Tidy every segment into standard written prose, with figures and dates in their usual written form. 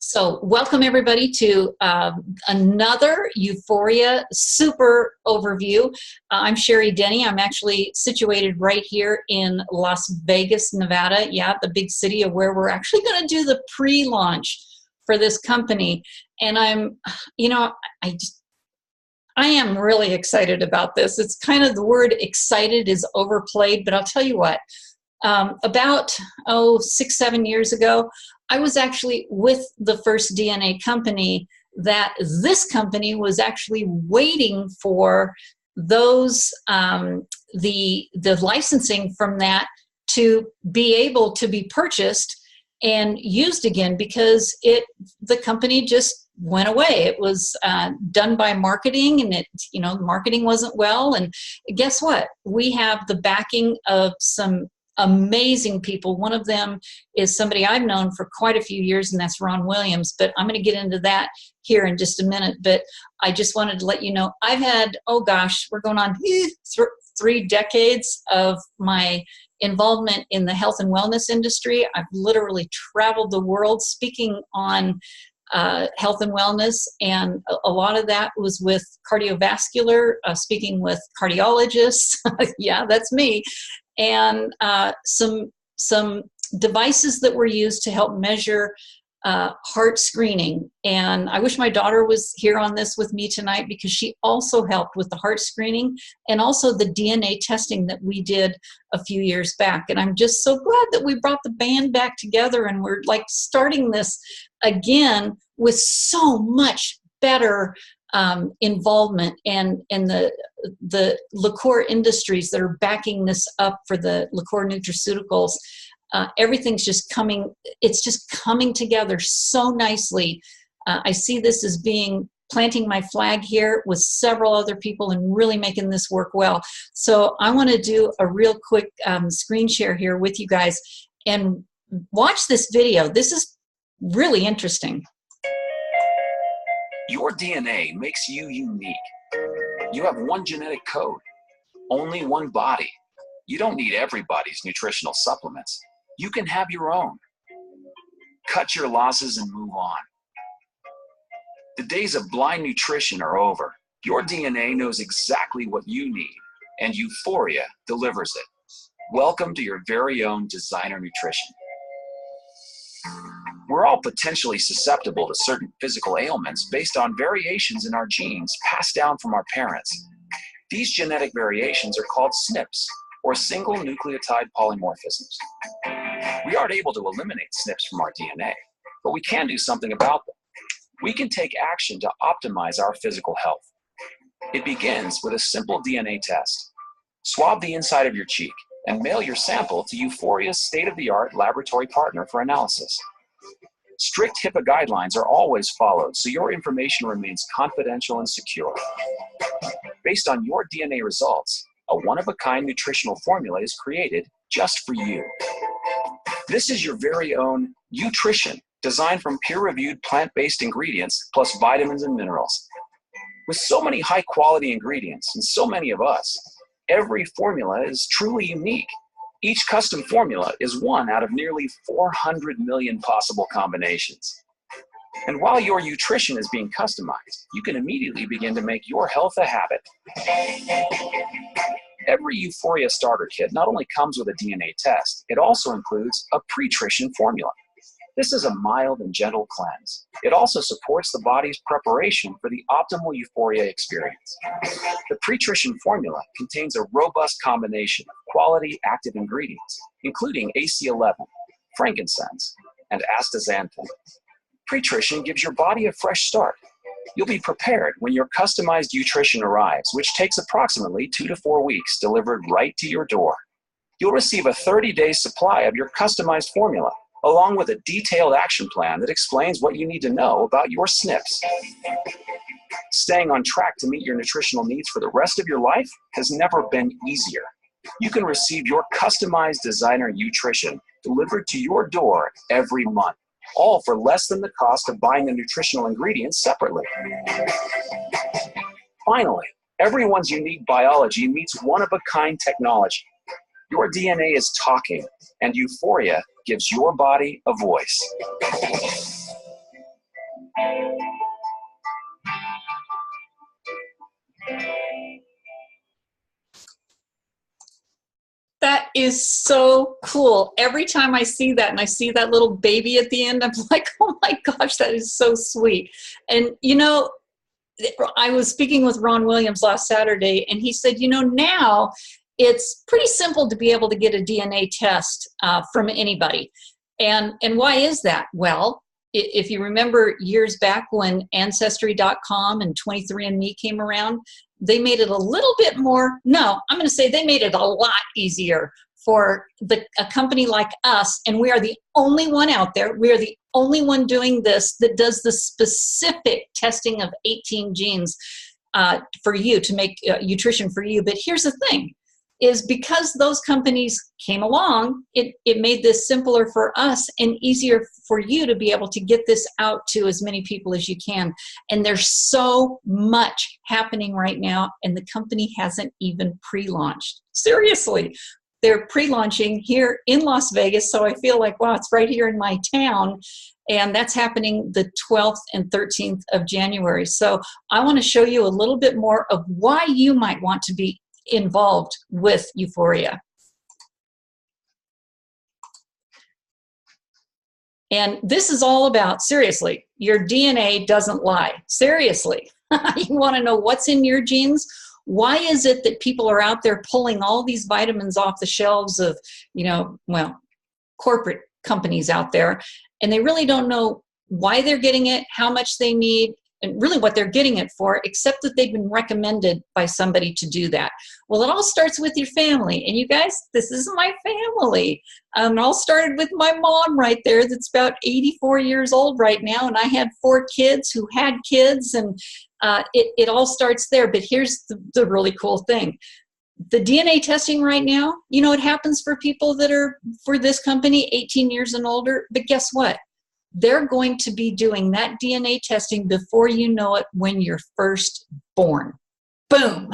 So welcome everybody to another Euphoria super overview. I'm Sherry Denny. I'm actually situated right here in Las Vegas, Nevada. Yeah, the big city of where we're actually going to do the pre-launch for this company. And I am really excited about this. It's kind of, the word excited is overplayed, but I'll tell you what. About 6-7 years ago, I was actually with the first DNA company that this company was actually waiting for those the licensing from that to be able to be purchased and used again, because the company just went away. It was done by marketing, and marketing wasn't well. And guess what? We have the backing of some amazing people. One of them is somebody I've known for quite a few years, and that's Ron Williams, but I'm going to get into that here in just a minute. But I just wanted to let you know, I've had, we're going on 3 decades of my involvement in the health and wellness industry. I've literally traveled the world speaking on health and wellness, and a lot of that was with cardiovascular, speaking with cardiologists. Yeah, that's me. And some devices that were used to help measure heart screening. And I wish my daughter was here on this with me tonight, because she also helped with the heart screening and also the DNA testing that we did a few years back. And I'm just so glad that we brought the band back together, and we're like starting this again with so much better involvement and the liqueur industries that are backing this up for the liqueur nutraceuticals. Everything's just coming together so nicely. I see this as planting my flag here with several other people and really making this work well. So I want to do a real quick screen share here with you guys and watch this video. This is really interesting. Your DNA makes you unique. You have one genetic code, only one body. You don't need everybody's nutritional supplements. You can have your own. Cut your losses and move on. The days of blind nutrition are over. Your DNA knows exactly what you need, and Euphoria delivers it. Welcome to your very own designer nutrition. We're all potentially susceptible to certain physical ailments based on variations in our genes passed down from our parents. These genetic variations are called SNPs, or single nucleotide polymorphisms. We aren't able to eliminate SNPs from our DNA, but we can do something about them. We can take action to optimize our physical health. It begins with a simple DNA test. Swab the inside of your cheek and mail your sample to Euphoria's state-of-the-art laboratory partner for analysis. Strict HIPAA guidelines are always followed, so your information remains confidential and secure. Based on your DNA results, a one-of-a-kind nutritional formula is created just for you. This is your very own Nutrition, designed from peer-reviewed plant-based ingredients plus vitamins and minerals. With so many high-quality ingredients and so many of us, every formula is truly unique. Each custom formula is one out of nearly 400 million possible combinations. And while your nutrition is being customized, you can immediately begin to make your health a habit. Every Euphoria starter kit not only comes with a DNA test, it also includes a pre-trition formula. This is a mild and gentle cleanse. It also supports the body's preparation for the optimal Euphoria experience. The pre-trition formula contains a robust combination of quality active ingredients, including AC11, frankincense, and astaxanthin. Pre-trition gives your body a fresh start. You'll be prepared when your customized nutrition arrives, which takes approximately 2 to 4 weeks, delivered right to your door. You'll receive a 30-day supply of your customized formula, along with a detailed action plan that explains what you need to know about your SNPs. Staying on track to meet your nutritional needs for the rest of your life has never been easier. You can receive your customized designer nutrition delivered to your door every month, all for less than the cost of buying the nutritional ingredients separately. Finally, everyone's unique biology meets one-of-a-kind technology. Your DNA is talking, and Euphoria gives your body a voice. That is so cool. Every time I see that and I see that little baby at the end, I'm like, oh my gosh, that is so sweet. And you know, I was speaking with Ron Williams last Saturday, and he said, you know, now it's pretty simple to be able to get a DNA test from anybody. And why is that? Well, if you remember years back when Ancestry.com and 23andMe came around, they made it a little bit more, no, I'm going to say they made it a lot easier for a company like us, and we are the only one out there. We are the only one doing this that does the specific testing of 18 genes for you to make nutrition for you. But here's the thing, is because those companies came along, it made this simpler for us and easier for you to be able to get this out to as many people as you can. And there's so much happening right now, and the company hasn't even pre-launched. Seriously. They're pre-launching here in Las Vegas, so I feel like, wow, it's right here in my town, and that's happening the 12th and 13th of January. So I want to show you a little bit more of why you might want to be involved with Uforia. And this is all about, seriously, your DNA doesn't lie. Seriously. You want to know what's in your genes? Why is it that people are out there pulling all these vitamins off the shelves of, you know, well, corporate companies out there, and they really don't know why they're getting it, how much they need, and really what they're getting it for, except that they've been recommended by somebody to do that? Well, it all starts with your family. And you guys, this is my family. It all started with my mom right there, that's about 84 years old right now. And I had 4 kids who had kids, and it all starts there. But here's the really cool thing. The DNA testing right now, you know, it happens for people that are, for this company, 18 years and older. But guess what? They're going to be doing that DNA testing before you know it, when you're first born. Boom.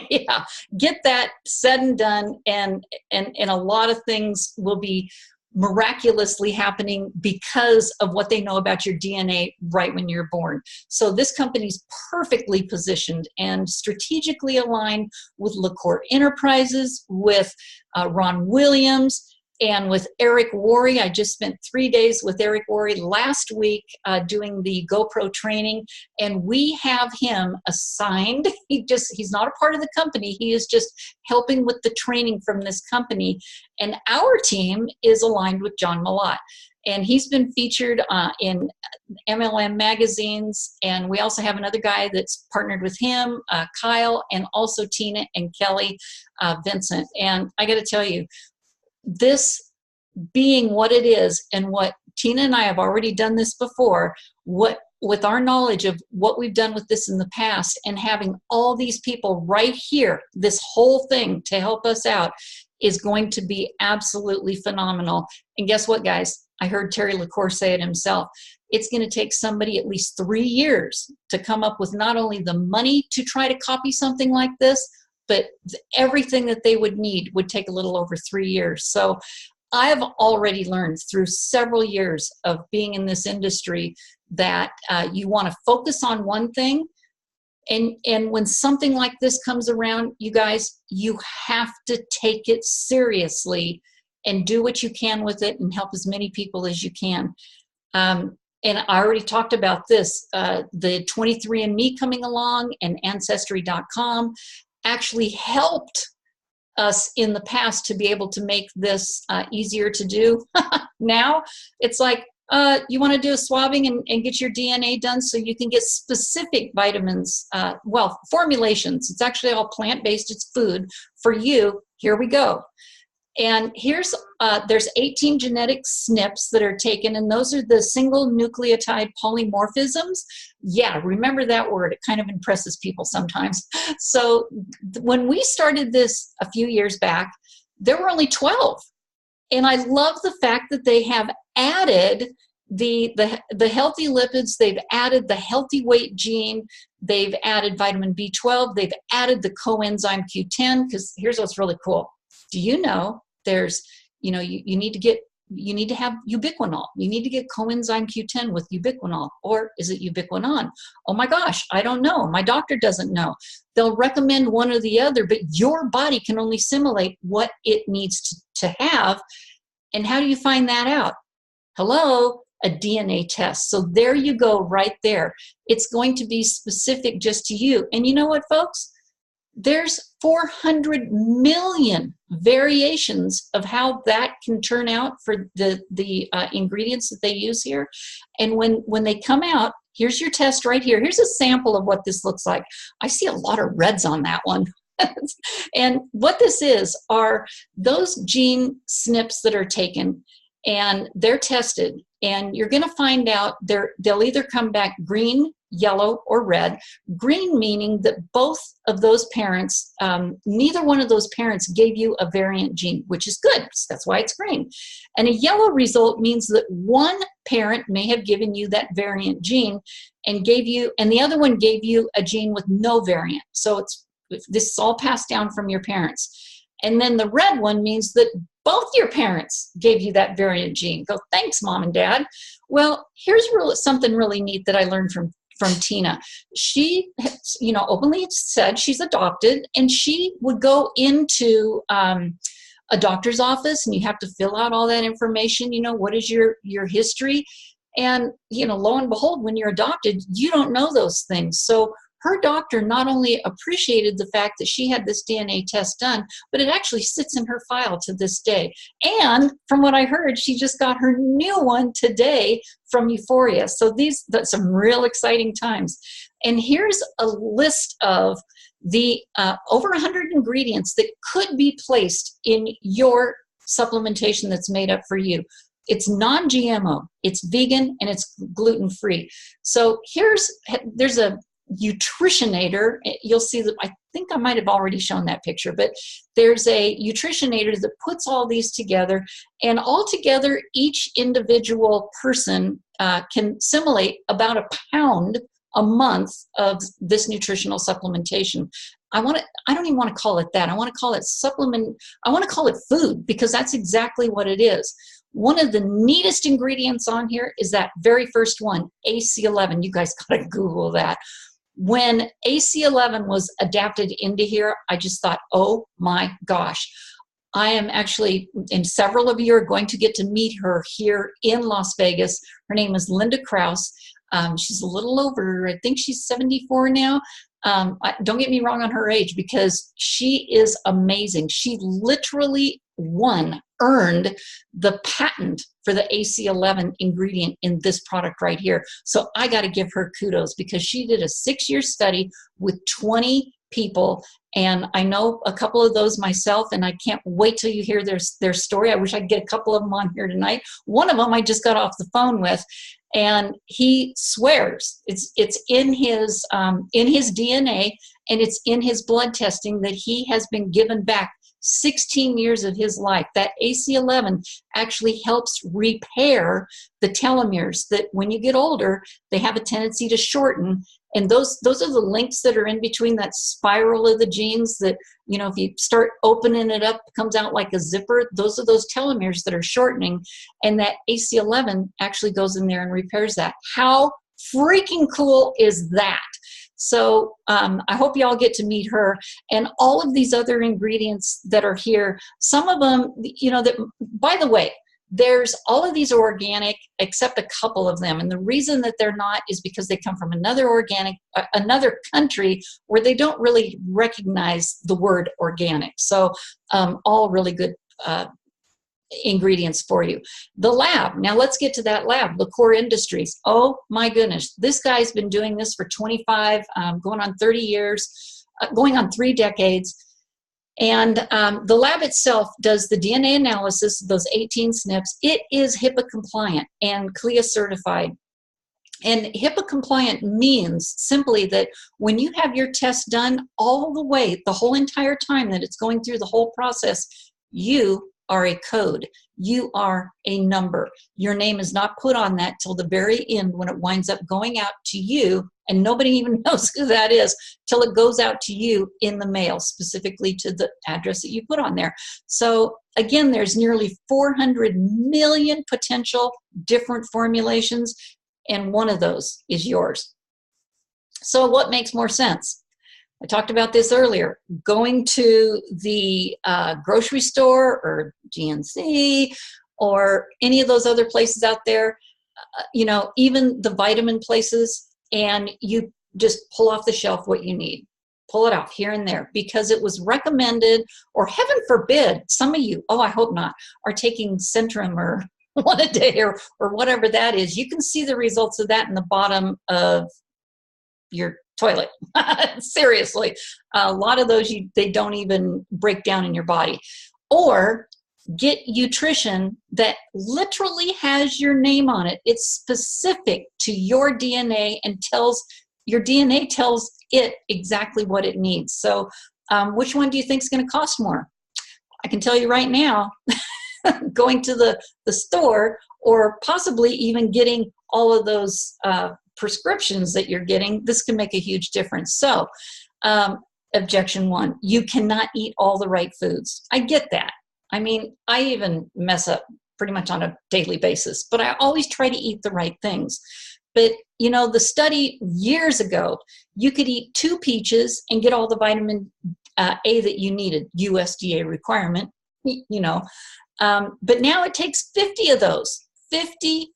Yeah. Get that said and done. And a lot of things will be miraculously happening because of what they know about your DNA right when you're born. So this company's perfectly positioned and strategically aligned with LaCour Enterprises, with Ron Williams, and with Eric Worre. I just spent 3 days with Eric Worre last week doing the GoPro training, and we have him assigned. He's not a part of the company. He is just helping with the training from this company. And our team is aligned with John Malott. And he's been featured in MLM magazines. And we also have another guy that's partnered with him, Kyle, and also Tina and Kelly Vincent. And I got to tell you, this being what it is, and what Tina and I have already done this before, with our knowledge of what we've done with this in the past, and having all these people right here, this whole thing to help us out, is going to be absolutely phenomenal. And guess what, guys? I heard Terry LaCour say it himself. It's going to take somebody at least 3 years to come up with not only the money to try to copy something like this, but everything that they would need would take a little over 3 years. So I've already learned through several years of being in this industry that you want to focus on one thing. And when something like this comes around, you guys, you have to take it seriously and do what you can with it and help as many people as you can. And I already talked about this, the 23andMe coming along and Ancestry.com actually helped us in the past to be able to make this easier to do. Now it's like, you want to do a swabbing and get your DNA done so you can get specific vitamins, well, formulations. It's actually all plant-based. It's food for you. Here we go. And here's, there's 18 genetic SNPs that are taken, and those are the single nucleotide polymorphisms. Yeah, remember that word. It kind of impresses people sometimes. So when we started this a few years back, there were only 12. And I love the fact that they have added the healthy lipids, they've added the healthy weight gene, they've added vitamin B12, they've added the coenzyme Q10, because here's what's really cool. Do you know there's, you know, you need to get you need to have ubiquinol. You need to get coenzyme Q10 with ubiquinol. Or is it ubiquinon? Oh my gosh, I don't know. My doctor doesn't know. They'll recommend one or the other, but your body can only simulate what it needs to have. And how do you find that out? Hello, a DNA test. So there you go, right there. It's going to be specific just to you. And you know what, folks? There's 400 million variations of how that can turn out for the ingredients that they use here. And when they come out, here's your test right here. Here's a sample of what this looks like. I see a lot of reds on that one. And what this is are those gene SNPs that are taken, and they're tested, and you're going to find out they'll either come back green, yellow, or red. Green meaning that both of those parents, neither one of those parents gave you a variant gene, which is good. So that's why it's green. And a yellow result means that one parent may have given you that variant gene and the other one gave you a gene with no variant. So this is all passed down from your parents. And then the red one means that both your parents gave you that variant gene. Go, thanks, mom and dad. Well, here's something really neat that I learned from Tina. She, openly said she's adopted, and she would go into a doctor's office, and you have to fill out all that information. What is your history? And, lo and behold, when you're adopted, you don't know those things. So her doctor not only appreciated the fact that she had this DNA test done, but it actually sits in her file to this day. And from what I heard, she just got her new one today from Uforia. So that's some real exciting times. And here's a list of the over 100 ingredients that could be placed in your supplementation that's made up for you. It's non-GMO, it's vegan, and it's gluten-free. So there's a Nutritionator. You'll see that I think I might have already shown that picture, but there's a Nutritionator that puts all these together, and altogether each individual person can simulate about a pound a month of this nutritional supplementation. I don't even want to call it that. I want to call it supplement. I want to call it food, because that's exactly what it is. One of the neatest ingredients on here is that very first one, AC11. You guys got to Google that. When AC11 was adapted into here, I just thought, oh my gosh. I am actually, and several of you are going to get to meet her here in Las Vegas. Her name is Linda Krause. She's a little over, I think she's 74 now. Don't get me wrong on her age, because she is amazing. She literally earned the patent for the AC11 ingredient in this product right here. So I got to give her kudos, because she did a 6-year study with 20 people. And I know a couple of those myself, and I can't wait till you hear their story. I wish I could get a couple of them on here tonight. One of them I just got off the phone with, and he swears it's in his DNA, and it's in his blood testing that he has been given back 16 years of his life. That AC11 actually helps repair the telomeres that when you get older, they have a tendency to shorten. And those are the links that are in between that spiral of the genes that, if you start opening it up, it comes out like a zipper. Those are those telomeres that are shortening. And that AC11 actually goes in there and repairs that. How freaking cool is that? So I hope y'all get to meet her, and all of these other ingredients that are here. Some of them, by the way, there's all of these are organic except a couple of them. And the reason that they're not is because they come from another country where they don't really recognize the word organic. So all really good ingredients for you. The lab. Now let's get to that lab, the Core Industries. Oh my goodness. This guy's been doing this for 25, going on 30 years, going on 3 decades. And the lab itself does the DNA analysis of those 18 SNPs. It is HIPAA compliant and CLIA certified. And HIPAA compliant means simply that when you have your test done all the way, the whole entire time that it's going through the whole process, you are a code. You are a number. Your name is not put on that till the very end when it winds up going out to you, and nobody even knows who that is till it goes out to you in the mail, specifically to the address that you put on there. So again, there's nearly 400 million potential different formulations, and one of those is yours. So what makes more sense? I talked about this earlier. Going to the grocery store or GNC or any of those other places out there, even the vitamin places, and you just pull off the shelf what you need. Pull it off here and there because it was recommended, or heaven forbid, some of you, I hope not, are taking Centrum or one a day or whatever that is. You can see the results of that in the bottom of your toilet. Seriously, a lot of those they don't even break down in your body. Or get nutrition that literally has your name on it. It's specific to your DNA and your DNA tells it exactly what it needs. So which one do you think is going to cost more? I can tell you right now, going to the store, or possibly even getting all of those prescriptions that you're getting, this can make a huge difference. So objection one, you cannot eat all the right foods. I get that. I mean, I even mess up pretty much on a daily basis, but I always try to eat the right things. But the study years ago, you could eat 2 peaches and get all the vitamin A that you needed, USDA requirement, but now it takes 50 of those, 50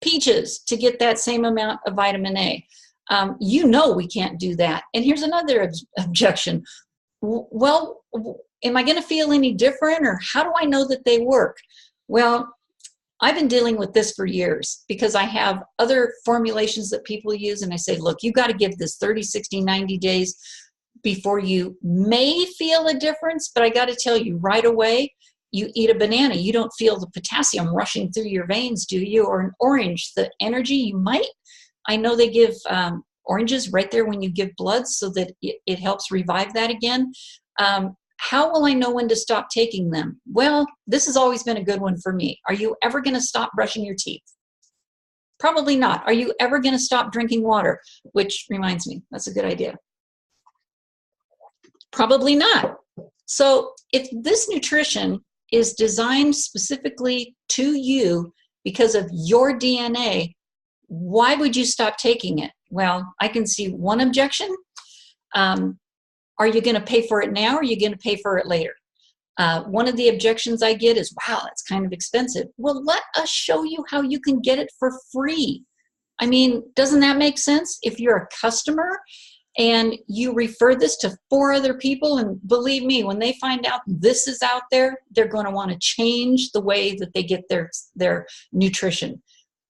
peaches to get that same amount of vitamin A. We can't do that. And here's another objection. Well, am I going to feel any different, or how do I know that they work? Well, I've been dealing with this for years because I have other formulations that people use, and I say, look, you got to give this 30, 60, 90 days before you may feel a difference. But I got to tell you right away, you eat a banana, you don't feel the potassium rushing through your veins, do you? Or an orange, the energy you might. I know they give oranges right there when you give blood so that it helps revive that again. How will I know when to stop taking them? Well, this has always been a good one for me. Are you ever going to stop brushing your teeth? Probably not. Are you ever going to stop drinking water? Which reminds me, that's a good idea. Probably not. So if this nutrition is designed specifically to you because of your DNA, why would you stop taking it? Well, I can see one objection. Are you going to pay for it now, or are you going to pay for it later? One of the objections I get is, wow, that's kind of expensive. Well, let us show you how you can get it for free. I mean, doesn't that make sense? If you're a customer and you refer this to 4 other people, and believe me, when they find out this is out there, they're going to want to change the way that they get their nutrition.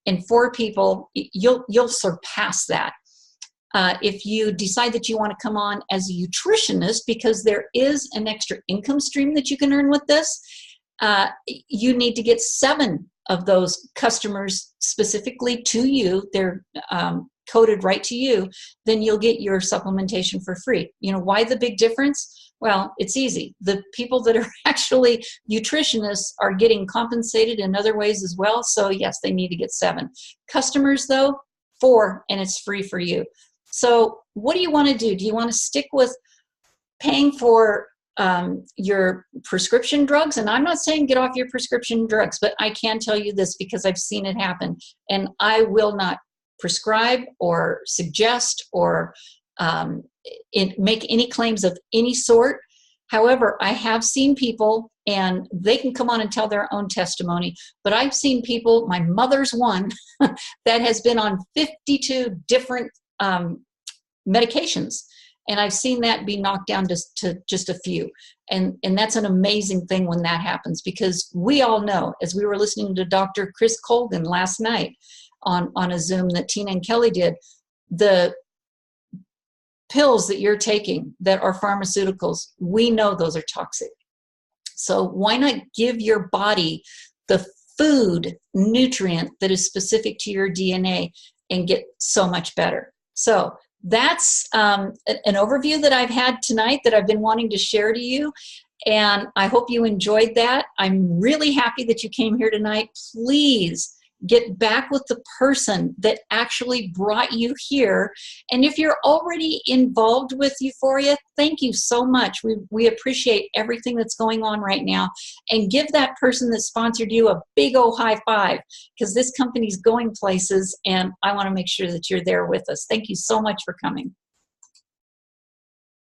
And 4 people, you'll surpass that. If you decide that you want to come on as a nutritionist, because there is an extra income stream that you can earn with this, you need to get 7 of those customers specifically to you. They're coded right to you. Then you'll get your supplementation for free. Why the big difference? Well, it's easy. The people that are actually nutritionists are getting compensated in other ways as well. So yes, they need to get 7. Customers though, 4, and it's free for you. So what do you want to do? Do you want to stick with paying for your prescription drugs? And I'm not saying get off your prescription drugs, but I can tell you this because I've seen it happen. And I will not prescribe or suggest or make any claims of any sort. However, I have seen people, and they can come on and tell their own testimony, but I've seen people, my mother's one, that has been on 52 different medications. And I've seen that be knocked down to just a few. And that's an amazing thing when that happens, because we all know, as we were listening to Dr. Chris Colgan last night on a Zoom that Tina and Kelly did, the pills that you're taking that are pharmaceuticals, we know those are toxic. So why not give your body the food nutrient that is specific to your DNA and get so much better? So that's an overview that I've had tonight that I've been wanting to share to you. And I hope you enjoyed that. I'm really happy that you came here tonight. Please get back with the person that actually brought you here. And if you're already involved with Uforia, thank you so much. We appreciate everything that's going on right now. And give that person that sponsored you a big old high five, because this company's going places, and I want to make sure that you're there with us. Thank you so much for coming.